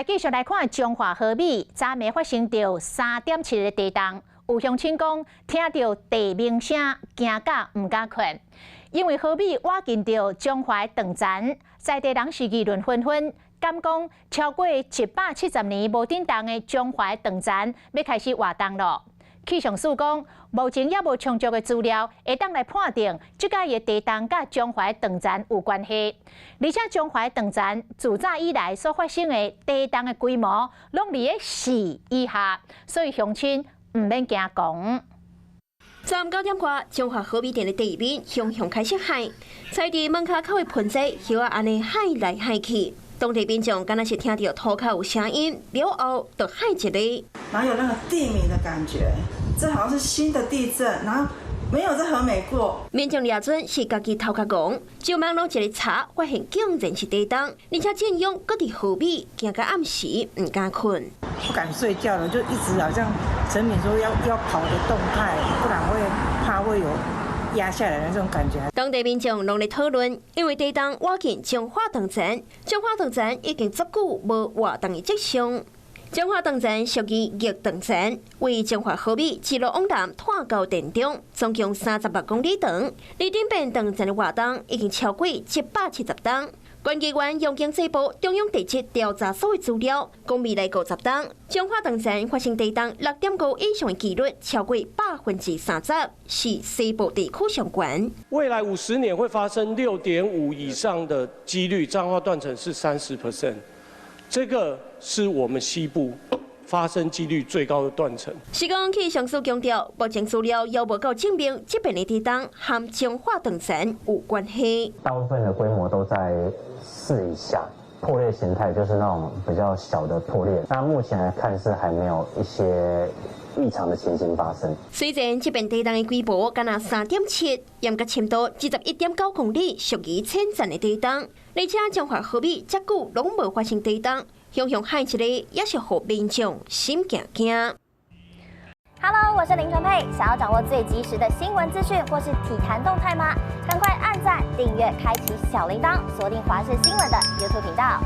来继续来看中华河美，昨暝发生着3.7个地震，有乡亲讲听到地鸣声，惊甲唔敢困。因为河美挖进着中华断层，在地人是议论纷纷，敢讲超过170年无震动的中华断层要开始活动了。气象署讲，目前也无充足的资料会当来判定这届的地震甲中华断层有关系，而且中华断层自早以来所发生的地震的规模，拢伫咧4以下，所以乡亲唔免惊讲。昨9点qua，中华河美店的地面向开始海，在伫门卡口的盆栽，叶啊安尼海来海去。当地民众敢若是听到土口有声音，了后就海一个。然后有那个地鸣的感觉，这好像是新的地震，然后没有在和美过。民众抓准是家己头壳戆，就忙拢一个查，发现竟然是地震，而且震央搁伫河美，惊到暗时唔敢困。不敢睡觉了，就一直好像陈敏说要跑的动态，不然会有压下来的那种感觉。当地民众拢在讨论，因为地震挖进中华断层，中华断层已经足久无活动的迹象。中华断层属于逆断层，为中华河美自路往南探到电中，总共36公里长。离顶边断层的活动已经超过170档。关机关用经济部中央地质调查所的资料，讲未来50档，中华断层发生地震6.5以上的几率超过30%，是西部地区上悬。未来50年会发生6.5以上的几率，彰化断层是30%，这个是我们西部发生几率最高的断层。是讲气象署强调，目前资料也无够证明这边的地震和中华断层有关系。大部分的规模都在4以下，破裂形态就是那种比较小的破裂。那目前来看是还没有一些异常的情形发生。虽然这边地震的规模敢若3.7，严格深度71.9公里，属于浅层的地震，而且中华河美遮久拢无发生地震。向海一个也是互民众心惊惊。Hello， 我是林纯佩。想要掌握最及时的新闻资讯或是体坛动态吗？赶快按赞、订阅、开启小铃铛，锁定华视新闻的 YouTube 频道。